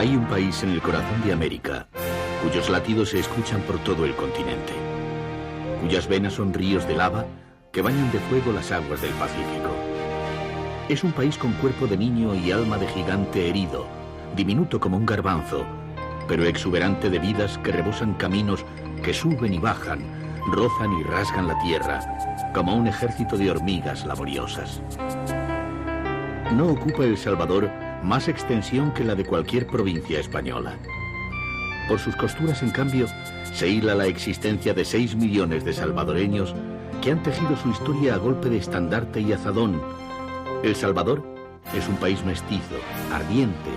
Hay un país en el corazón de América, cuyos latidos se escuchan por todo el continente, cuyas venas son ríos de lava que bañan de fuego las aguas del Pacífico. Es un país con cuerpo de niño y alma de gigante herido, diminuto como un garbanzo, pero exuberante de vidas que rebosan caminos que suben y bajan, rozan y rasgan la tierra, como un ejército de hormigas laboriosas. No ocupa El Salvador más extensión que la de cualquier provincia española. Por sus costuras, en cambio, se hila la existencia de 6 millones de salvadoreños que han tejido su historia a golpe de estandarte y azadón. El Salvador es un país mestizo, ardiente,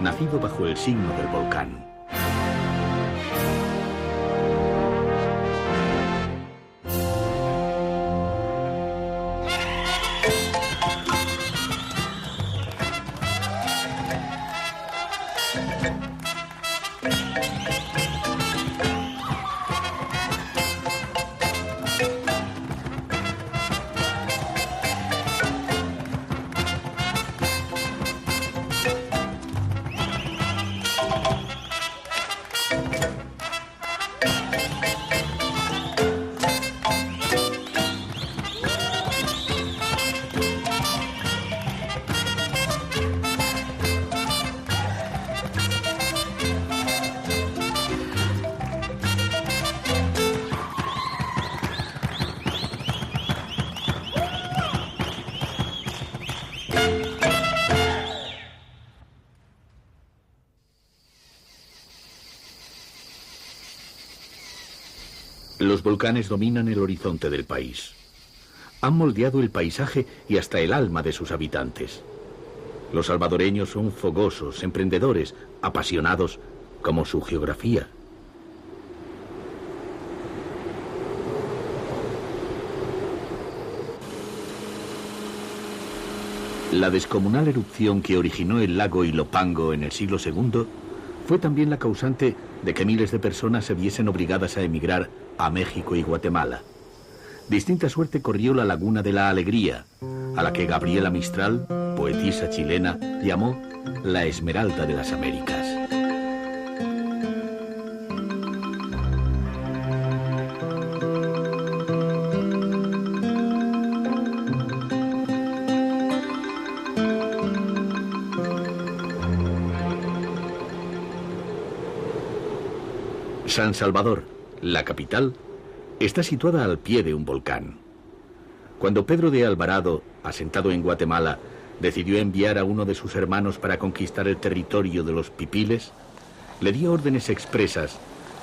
nacido bajo el signo del volcán. Los volcanes dominan el horizonte del país. Han moldeado el paisaje y hasta el alma de sus habitantes. Los salvadoreños son fogosos, emprendedores, apasionados, como su geografía. La descomunal erupción que originó el lago Ilopango en el siglo II fue también la causante de que miles de personas se viesen obligadas a emigrar a México y Guatemala. Distinta suerte corrió la Laguna de la Alegría, a la que Gabriela Mistral, poetisa chilena, llamó la Esmeralda de las Américas. San Salvador, la capital, está situada al pie de un volcán. Cuando Pedro de Alvarado, asentado en Guatemala, decidió enviar a uno de sus hermanos para conquistar el territorio de los Pipiles, le dio órdenes expresas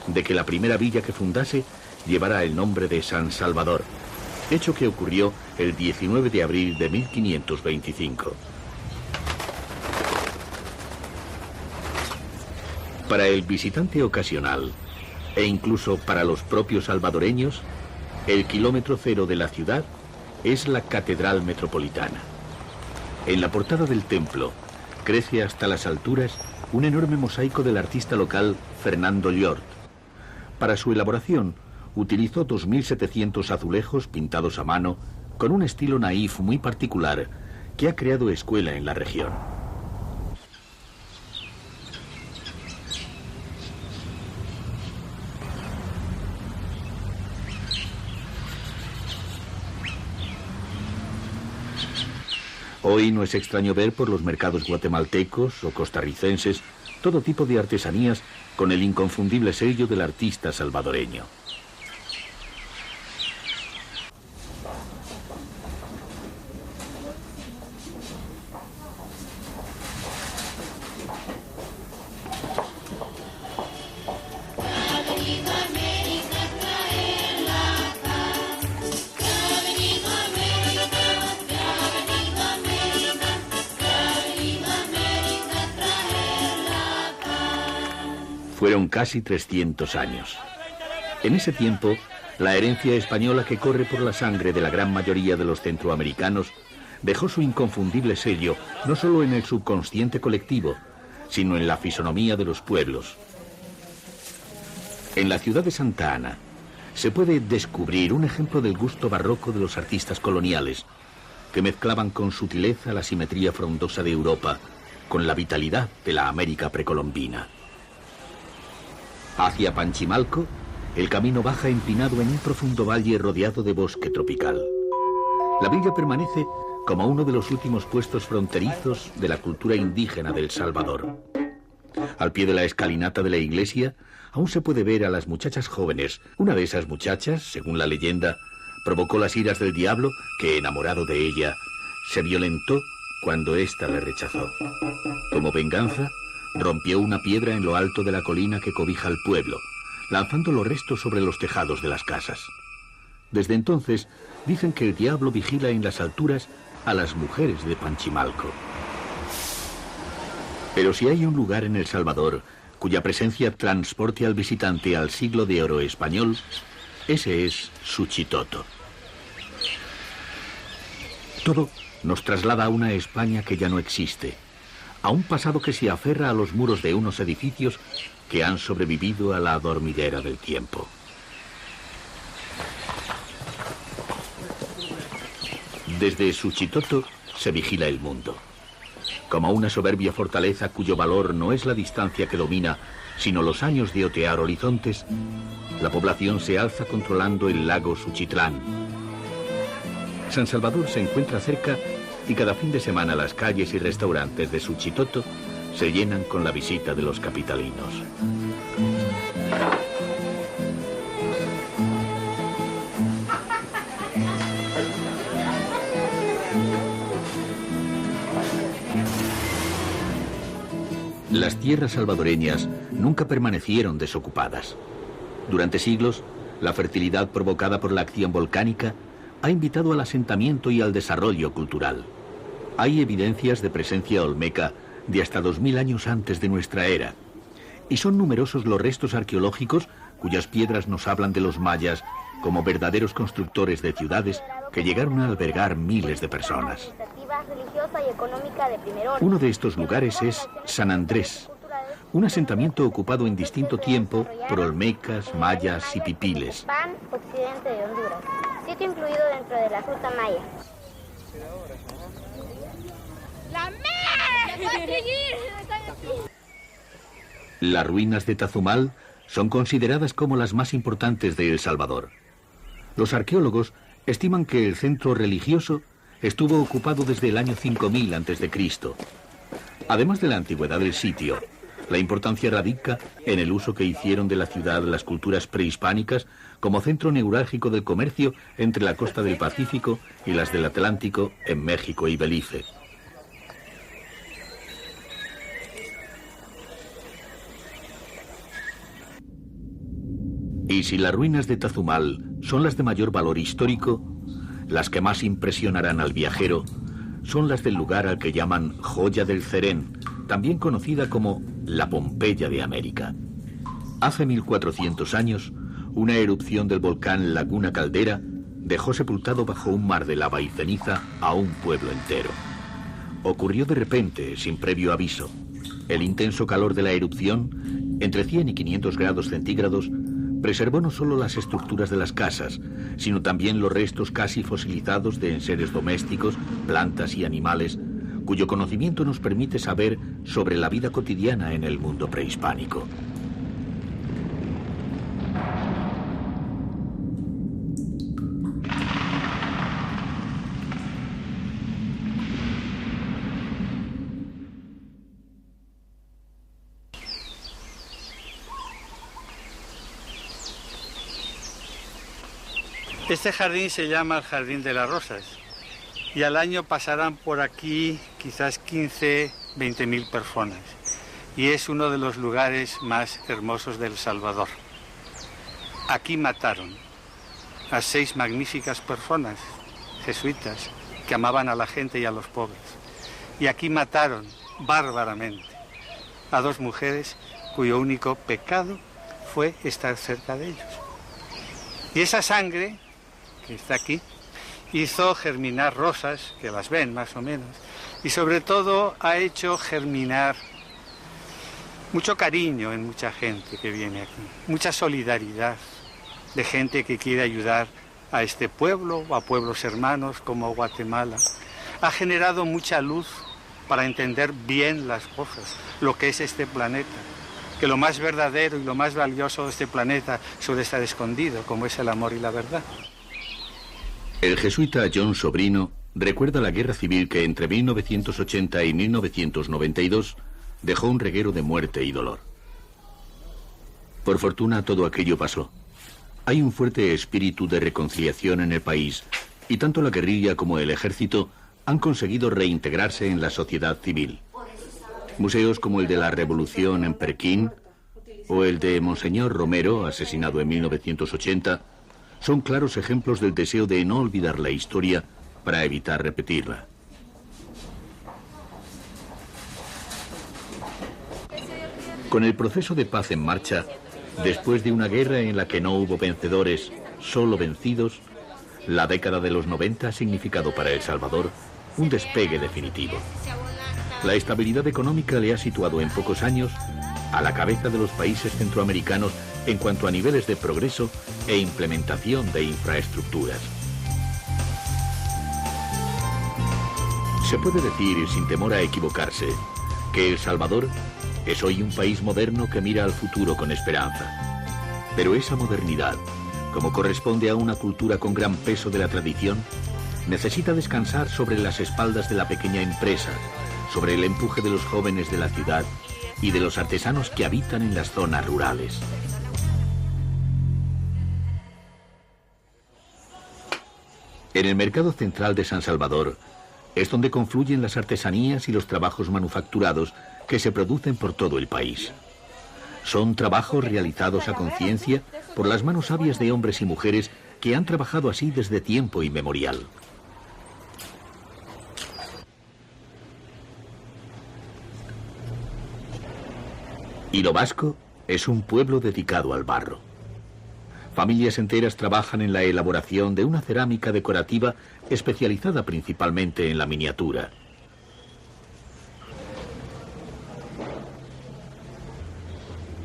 de que la primera villa que fundase llevara el nombre de San Salvador, hecho que ocurrió el 19 de abril de 1525. Para el visitante ocasional, e incluso para los propios salvadoreños, el kilómetro cero de la ciudad es la Catedral Metropolitana. En la portada del templo crece hasta las alturas un enorme mosaico del artista local Fernando Llort. Para su elaboración utilizó 2.700 azulejos pintados a mano con un estilo naif muy particular que ha creado escuela en la región. Hoy no es extraño ver por los mercados guatemaltecos o costarricenses todo tipo de artesanías con el inconfundible sello del artista salvadoreño. Fueron casi 300 años. En ese tiempo, la herencia española que corre por la sangre de la gran mayoría de los centroamericanos dejó su inconfundible sello no solo en el subconsciente colectivo, sino en la fisonomía de los pueblos. En la ciudad de Santa Ana se puede descubrir un ejemplo del gusto barroco de los artistas coloniales, que mezclaban con sutileza la simetría frondosa de Europa con la vitalidad de la América precolombina. Hacia Panchimalco, el camino baja empinado en un profundo valle rodeado de bosque tropical. La villa permanece como uno de los últimos puestos fronterizos de la cultura indígena de El Salvador. Al pie de la escalinata de la iglesia, aún se puede ver a las muchachas jóvenes. Una de esas muchachas, según la leyenda, provocó las iras del diablo que, enamorado de ella, se violentó cuando ésta le rechazó. Como venganza, rompió una piedra en lo alto de la colina que cobija al pueblo, lanzando los restos sobre los tejados de las casas. Desde entonces, dicen que el diablo vigila en las alturas a las mujeres de Panchimalco. Pero si hay un lugar en El Salvador cuya presencia transporte al visitante al siglo de oro español, ese es Suchitoto. Todo nos traslada a una España que ya no existe, a un pasado que se aferra a los muros de unos edificios que han sobrevivido a la dormidera del tiempo. Desde Suchitoto se vigila el mundo. Como una soberbia fortaleza cuyo valor no es la distancia que domina, sino los años de otear horizontes, la población se alza controlando el lago Suchitlán. San Salvador se encuentra cerca y cada fin de semana las calles y restaurantes de Suchitoto se llenan con la visita de los capitalinos. Las tierras salvadoreñas nunca permanecieron desocupadas. Durante siglos, la fertilidad provocada por la acción volcánica ha invitado al asentamiento y al desarrollo cultural. Hay evidencias de presencia olmeca de hasta 2000 años antes de nuestra era, y son numerosos los restos arqueológicos cuyas piedras nos hablan de los mayas como verdaderos constructores de ciudades que llegaron a albergar miles de personas. Uno de estos lugares es San Andrés, un asentamiento ocupado en distinto tiempo por olmecas, mayas y pipiles. Occidente de Honduras, sitio incluido dentro de la ruta maya. Las ruinas de Tazumal son consideradas como las más importantes de El Salvador. Los arqueólogos estiman que el centro religioso estuvo ocupado desde el año 5000 a.C. Además de la antigüedad del sitio, la importancia radica en el uso que hicieron de la ciudad las culturas prehispánicas como centro neurálgico del comercio entre la costa del Pacífico y las del Atlántico en México y Belice. Y si las ruinas de Tazumal son las de mayor valor histórico, las que más impresionarán al viajero son las del lugar al que llaman Joya del Cerén, también conocida como la Pompeya de América. Hace 1400 años, una erupción del volcán Laguna Caldera dejó sepultado bajo un mar de lava y ceniza a un pueblo entero. Ocurrió de repente, sin previo aviso. El intenso calor de la erupción, entre 100 y 500 grados centígrados, preservó no solo las estructuras de las casas, sino también los restos casi fosilizados de enseres domésticos, plantas y animales, cuyo conocimiento nos permite saber sobre la vida cotidiana en el mundo prehispánico. Este jardín se llama el Jardín de las Rosas y al año pasarán por aquí quizás 15-20.000 personas y es uno de los lugares más hermosos de El Salvador. Aquí mataron a 6 magníficas personas jesuitas que amaban a la gente y a los pobres, y aquí mataron bárbaramente a 2 mujeres cuyo único pecado fue estar cerca de ellos. Y esa sangre que está aquí, hizo germinar rosas, que las ven más o menos, y sobre todo ha hecho germinar mucho cariño en mucha gente que viene aquí, mucha solidaridad de gente que quiere ayudar a este pueblo o a pueblos hermanos como Guatemala. Ha generado mucha luz para entender bien las cosas, lo que es este planeta. Que lo más verdadero y lo más valioso de este planeta suele estar escondido, como es el amor y la verdad. El jesuita John Sobrino recuerda la guerra civil que entre 1980 y 1992 dejó un reguero de muerte y dolor. Por fortuna todo aquello pasó. Hay un fuerte espíritu de reconciliación en el país y tanto la guerrilla como el ejército han conseguido reintegrarse en la sociedad civil. Museos como el de la Revolución en Pekín o el de Monseñor Romero, asesinado en 1980, son claros ejemplos del deseo de no olvidar la historia para evitar repetirla. Con el proceso de paz en marcha, después de una guerra en la que no hubo vencedores, solo vencidos, la década de los 90 ha significado para El Salvador un despegue definitivo. La estabilidad económica le ha situado en pocos años a la cabeza de los países centroamericanos en cuanto a niveles de progreso e implementación de infraestructuras. Se puede decir, sin temor a equivocarse, que El Salvador es hoy un país moderno que mira al futuro con esperanza. Pero esa modernidad, como corresponde a una cultura con gran peso de la tradición, necesita descansar sobre las espaldas de la pequeña empresa, sobre el empuje de los jóvenes de la ciudad y de los artesanos que habitan en las zonas rurales. En el mercado central de San Salvador es donde confluyen las artesanías y los trabajos manufacturados que se producen por todo el país. Son trabajos realizados a conciencia por las manos sabias de hombres y mujeres que han trabajado así desde tiempo inmemorial. Hilo Vasco es un pueblo dedicado al barro. Familias enteras trabajan en la elaboración de una cerámica decorativa especializada principalmente en la miniatura.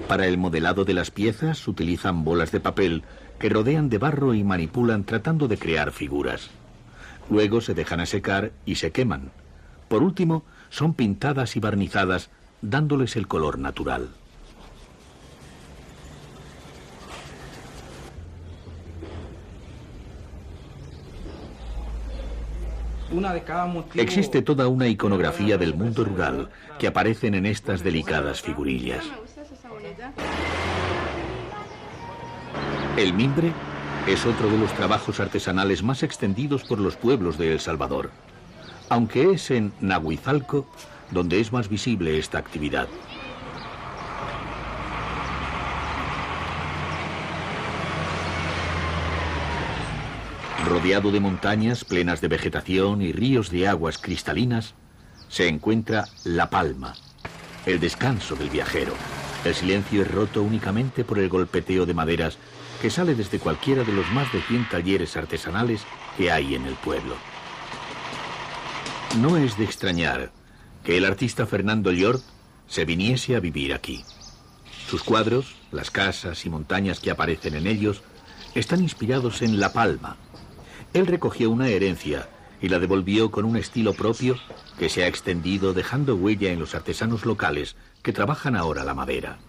Para el modelado de las piezas utilizan bolas de papel que rodean de barro y manipulan tratando de crear figuras. Luego se dejan a secar y se queman. Por último, son pintadas y barnizadas, dándoles el color natural. Existe toda una iconografía del mundo rural que aparecen en estas delicadas figurillas. El mimbre es otro de los trabajos artesanales más extendidos por los pueblos de El Salvador, aunque es en Nahuizalco donde es más visible esta actividad. Rodeado de montañas plenas de vegetación y ríos de aguas cristalinas, se encuentra La Palma, el descanso del viajero. El silencio es roto únicamente por el golpeteo de maderas que sale desde cualquiera de los más de 100 talleres artesanales que hay en el pueblo. No es de extrañar que el artista Fernando Llort se viniese a vivir aquí. Sus cuadros, las casas y montañas que aparecen en ellos, están inspirados en La Palma. Él recogió una herencia y la devolvió con un estilo propio que se ha extendido dejando huella en los artesanos locales que trabajan ahora la madera.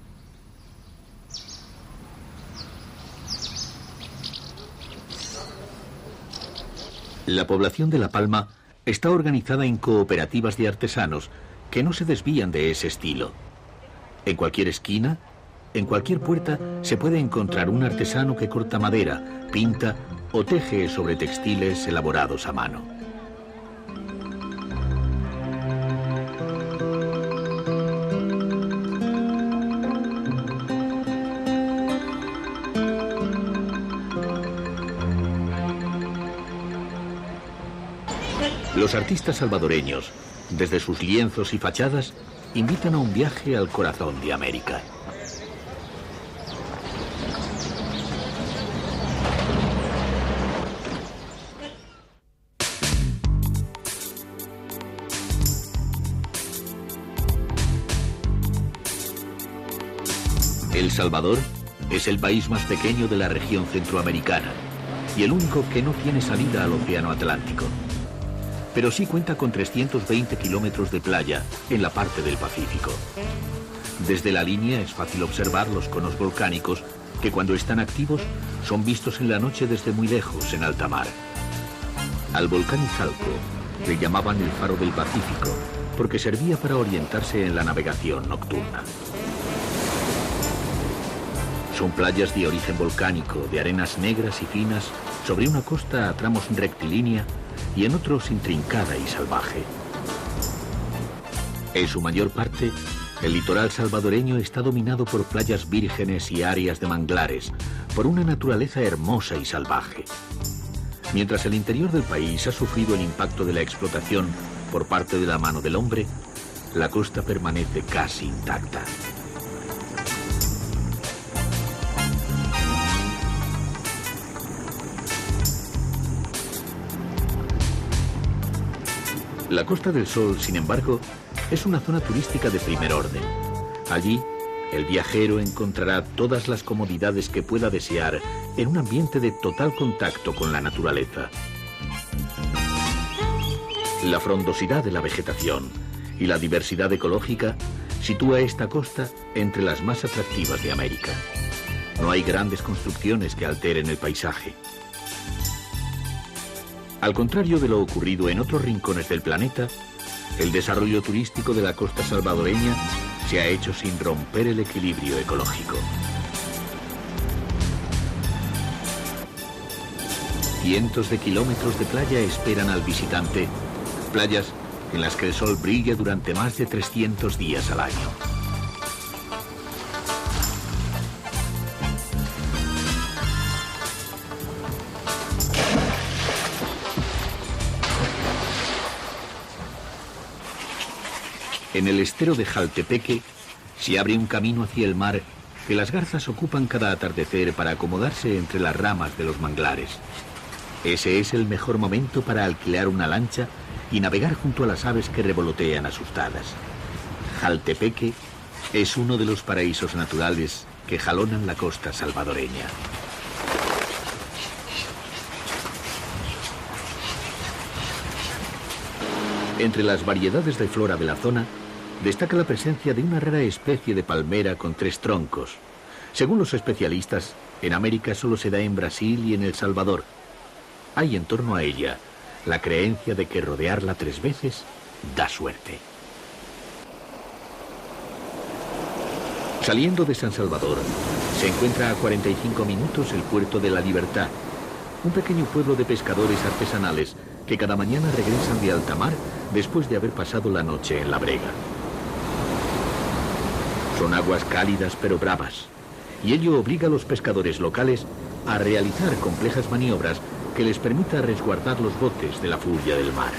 La población de La Palma está organizada en cooperativas de artesanos que no se desvían de ese estilo. En cualquier esquina, en cualquier puerta, se puede encontrar un artesano que corta madera, pinta o teje sobre textiles elaborados a mano. Los artistas salvadoreños, desde sus lienzos y fachadas, invitan a un viaje al corazón de América. El Salvador es el país más pequeño de la región centroamericana y el único que no tiene salida al Océano Atlántico. pero sí cuenta con 320 kilómetros de playa en la parte del Pacífico. Desde la línea es fácil observar los conos volcánicos que cuando están activos son vistos en la noche desde muy lejos en alta mar. Al volcán Izalco le llamaban el faro del Pacífico porque servía para orientarse en la navegación nocturna. Son playas de origen volcánico, de arenas negras y finas, sobre una costa a tramos rectilínea y en otros intrincada y salvaje. En su mayor parte, el litoral salvadoreño está dominado por playas vírgenes y áreas de manglares, por una naturaleza hermosa y salvaje. Mientras el interior del país ha sufrido el impacto de la explotación por parte de la mano del hombre, la costa permanece casi intacta. La Costa del Sol, sin embargo, es una zona turística de primer orden. Allí, el viajero encontrará todas las comodidades que pueda desear en un ambiente de total contacto con la naturaleza. La frondosidad de la vegetación y la diversidad ecológica sitúa esta costa entre las más atractivas de América. No hay grandes construcciones que alteren el paisaje. Al contrario de lo ocurrido en otros rincones del planeta, el desarrollo turístico de la costa salvadoreña se ha hecho sin romper el equilibrio ecológico. Cientos de kilómetros de playa esperan al visitante, playas en las que el sol brilla durante más de 300 días al año. En el estero de Jaltepeque se abre un camino hacia el mar que las garzas ocupan cada atardecer para acomodarse entre las ramas de los manglares. Ese es el mejor momento para alquilar una lancha y navegar junto a las aves que revolotean asustadas. Jaltepeque es uno de los paraísos naturales que jalonan la costa salvadoreña. Entre las variedades de flora de la zona, destaca la presencia de una rara especie de palmera con 3 troncos. Según los especialistas, en América solo se da en Brasil y en El Salvador. Hay en torno a ella la creencia de que rodearla 3 veces da suerte. Saliendo de San Salvador, se encuentra a 45 minutos el puerto de La Libertad, un pequeño pueblo de pescadores artesanales que cada mañana regresan de alta mar después de haber pasado la noche en la brega. Son aguas cálidas pero bravas, y ello obliga a los pescadores locales a realizar complejas maniobras que les permita resguardar los botes de la furia del mar.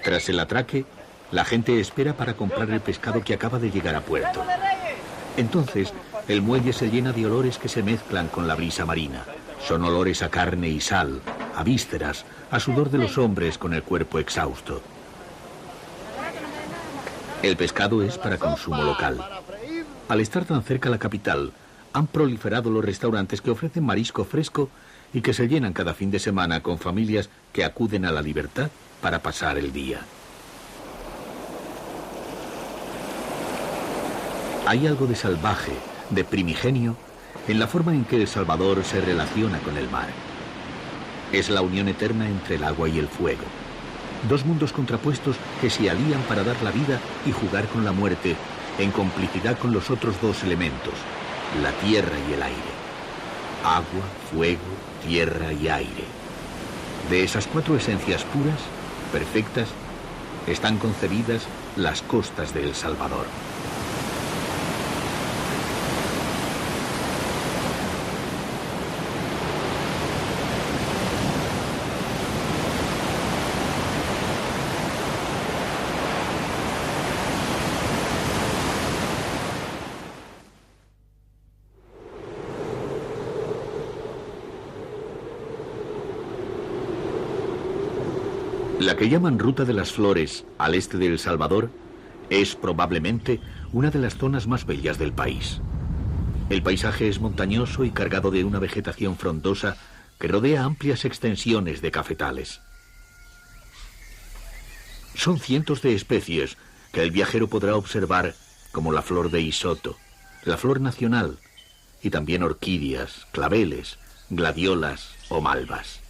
Tras el atraque, la gente espera para comprar el pescado que acaba de llegar a puerto. Entonces, el muelle se llena de olores que se mezclan con la brisa marina. Son olores a carne y sal, a vísceras, a sudor de los hombres con el cuerpo exhausto. El pescado es para consumo local. Al estar tan cerca la capital, han proliferado los restaurantes que ofrecen marisco fresco y que se llenan cada fin de semana con familias que acuden a La Libertad para pasar el día. Hay algo de salvaje, de primigenio, en la forma en que El Salvador se relaciona con el mar. Es la unión eterna entre el agua y el fuego. 2 mundos contrapuestos que se alían para dar la vida y jugar con la muerte, en complicidad con los otros 2 elementos, la tierra y el aire. Agua, fuego, tierra y aire. De esas 4 esencias puras, perfectas, están concebidas las costas de El Salvador. La que llaman Ruta de las Flores, al este de El Salvador, es probablemente una de las zonas más bellas del país. El paisaje es montañoso y cargado de una vegetación frondosa que rodea amplias extensiones de cafetales. Son cientos de especies que el viajero podrá observar, como la flor de isoto, la flor nacional, y también orquídeas, claveles, gladiolas o malvas.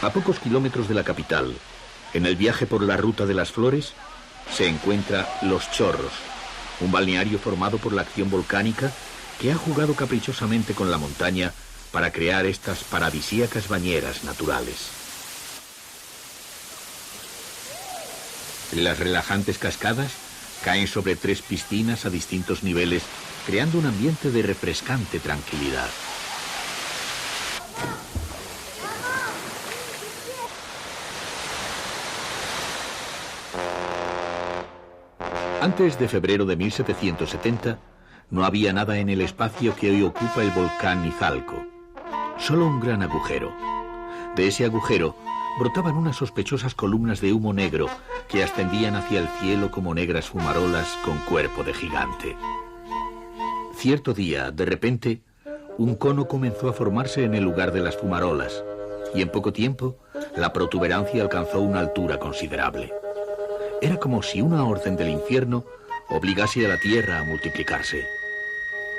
A pocos kilómetros de la capital, en el viaje por la Ruta de las Flores, se encuentra Los Chorros, un balneario formado por la acción volcánica que ha jugado caprichosamente con la montaña para crear estas paradisíacas bañeras naturales. Las relajantes cascadas caen sobre 3 piscinas a distintos niveles, creando un ambiente de refrescante tranquilidad. Antes de febrero de 1770, no había nada en el espacio que hoy ocupa el volcán Izalco. Solo un gran agujero. De ese agujero brotaban unas sospechosas columnas de humo negro que ascendían hacia el cielo como negras fumarolas con cuerpo de gigante. Cierto día, de repente, un cono comenzó a formarse en el lugar de las fumarolas, y en poco tiempo, la protuberancia alcanzó una altura considerable. Era como si una orden del infierno obligase a la Tierra a multiplicarse.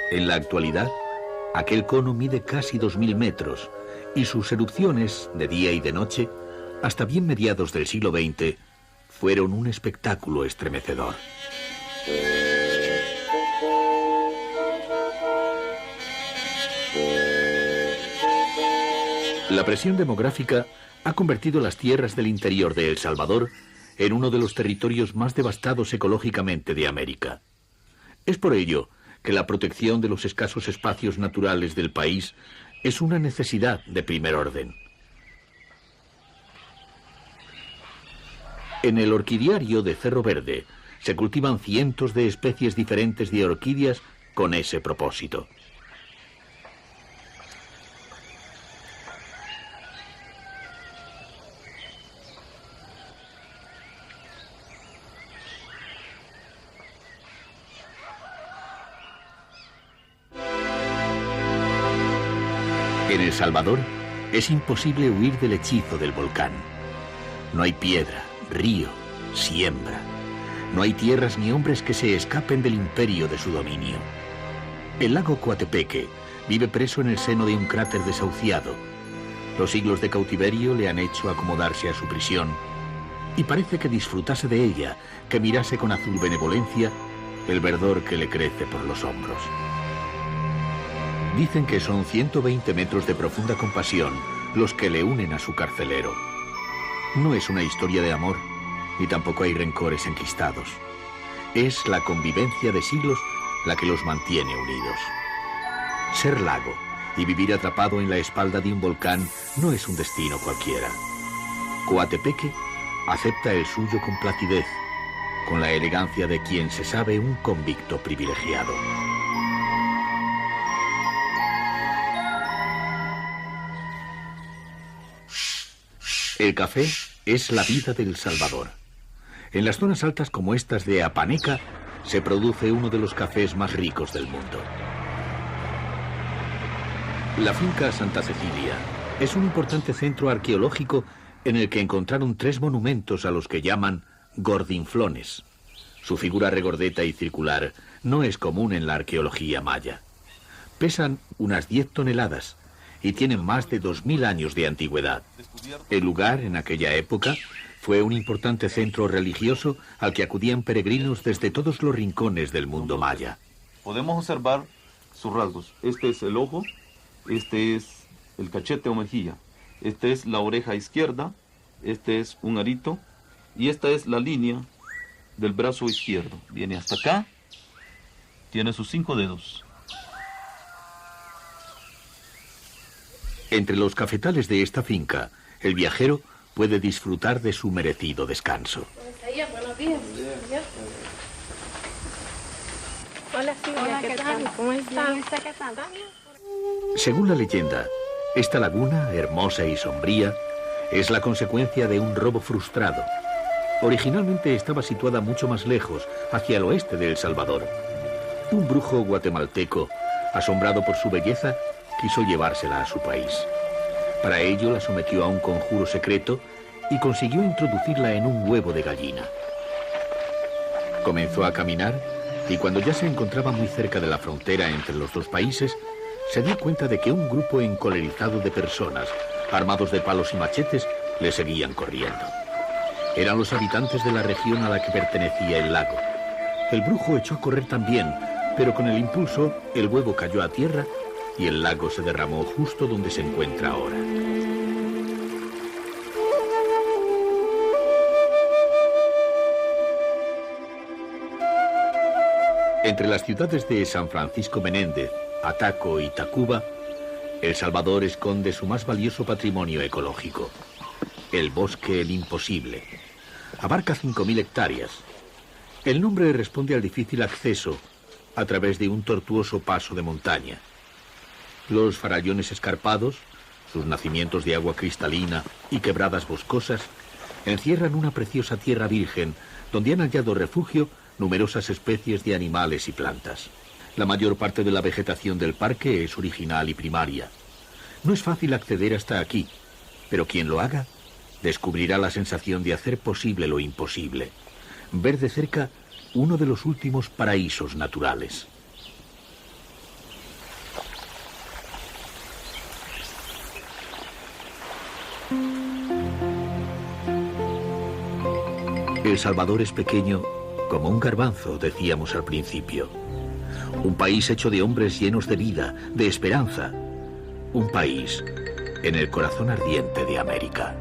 En la actualidad, aquel cono mide casi 2000 metros, y sus erupciones, de día y de noche, hasta bien mediados del siglo XX, fueron un espectáculo estremecedor. La presión demográfica ha convertido las tierras del interior de El Salvador en uno de los territorios más devastados ecológicamente de América. Es por ello que la protección de los escasos espacios naturales del país es una necesidad de primer orden. En el orquidiario de Cerro Verde se cultivan cientos de especies diferentes de orquídeas con ese propósito. En El Salvador es imposible huir del hechizo del volcán. No hay piedra, río, siembra. No hay tierras ni hombres que se escapen del imperio de su dominio. El lago Coatepeque vive preso en el seno de un cráter desahuciado. Los siglos de cautiverio le han hecho acomodarse a su prisión y parece que disfrutase de ella, que mirase con azul benevolencia el verdor que le crece por los hombros. Dicen que son 120 metros de profunda compasión los que le unen a su carcelero. No es una historia de amor, ni tampoco hay rencores enquistados. Es la convivencia de siglos la que los mantiene unidos. Ser lago y vivir atrapado en la espalda de un volcán no es un destino cualquiera. Coatepeque acepta el suyo con placidez, con la elegancia de quien se sabe un convicto privilegiado. El café es la vida de El Salvador. En las zonas altas como estas de Apaneca se produce uno de los cafés más ricos del mundo. La finca Santa Cecilia es un importante centro arqueológico en el que encontraron 3 monumentos a los que llaman gordinflones. Su figura regordeta y circular no es común en la arqueología maya. Pesan unas 10 toneladas y tienen más de 2000 años de antigüedad. El lugar, en aquella época, fue un importante centro religioso al que acudían peregrinos desde todos los rincones del mundo maya. Podemos observar sus rasgos. Este es el ojo, este es el cachete o mejilla, este es la oreja izquierda, este es un arito y esta es la línea del brazo izquierdo. Viene hasta acá, tiene sus 5 dedos. Entre los cafetales de esta finca, el viajero puede disfrutar de su merecido descanso. Hola Silvia, ¿qué tal? ¿Cómo están? Según la leyenda, esta laguna, hermosa y sombría, es la consecuencia de un robo frustrado. Originalmente estaba situada mucho más lejos, hacia el oeste de El Salvador. Un brujo guatemalteco, asombrado por su belleza, quiso llevársela a su país. Para ello la sometió a un conjuro secreto y consiguió introducirla en un huevo de gallina. Comenzó a caminar y cuando ya se encontraba muy cerca de la frontera entre los dos países, se dio cuenta de que un grupo encolerizado de personas, armados de palos y machetes, le seguían corriendo. Eran los habitantes de la región a la que pertenecía el lago. El brujo echó a correr también, pero con el impulso, el huevo cayó a tierra y el lago se derramó justo donde se encuentra ahora. Entre las ciudades de San Francisco Menéndez, Ataco y Tacuba, El Salvador esconde su más valioso patrimonio ecológico, el Bosque El Imposible. Abarca 5.000 hectáreas. El nombre responde al difícil acceso a través de un tortuoso paso de montaña. Los farallones escarpados, sus nacimientos de agua cristalina y quebradas boscosas, encierran una preciosa tierra virgen donde han hallado refugio numerosas especies de animales y plantas. La mayor parte de la vegetación del parque es original y primaria. No es fácil acceder hasta aquí, pero quien lo haga descubrirá la sensación de hacer posible lo imposible, ver de cerca uno de los últimos paraísos naturales. El Salvador es pequeño como un garbanzo, decíamos al principio. Un país hecho de hombres llenos de vida, de esperanza. Un país en el corazón ardiente de América.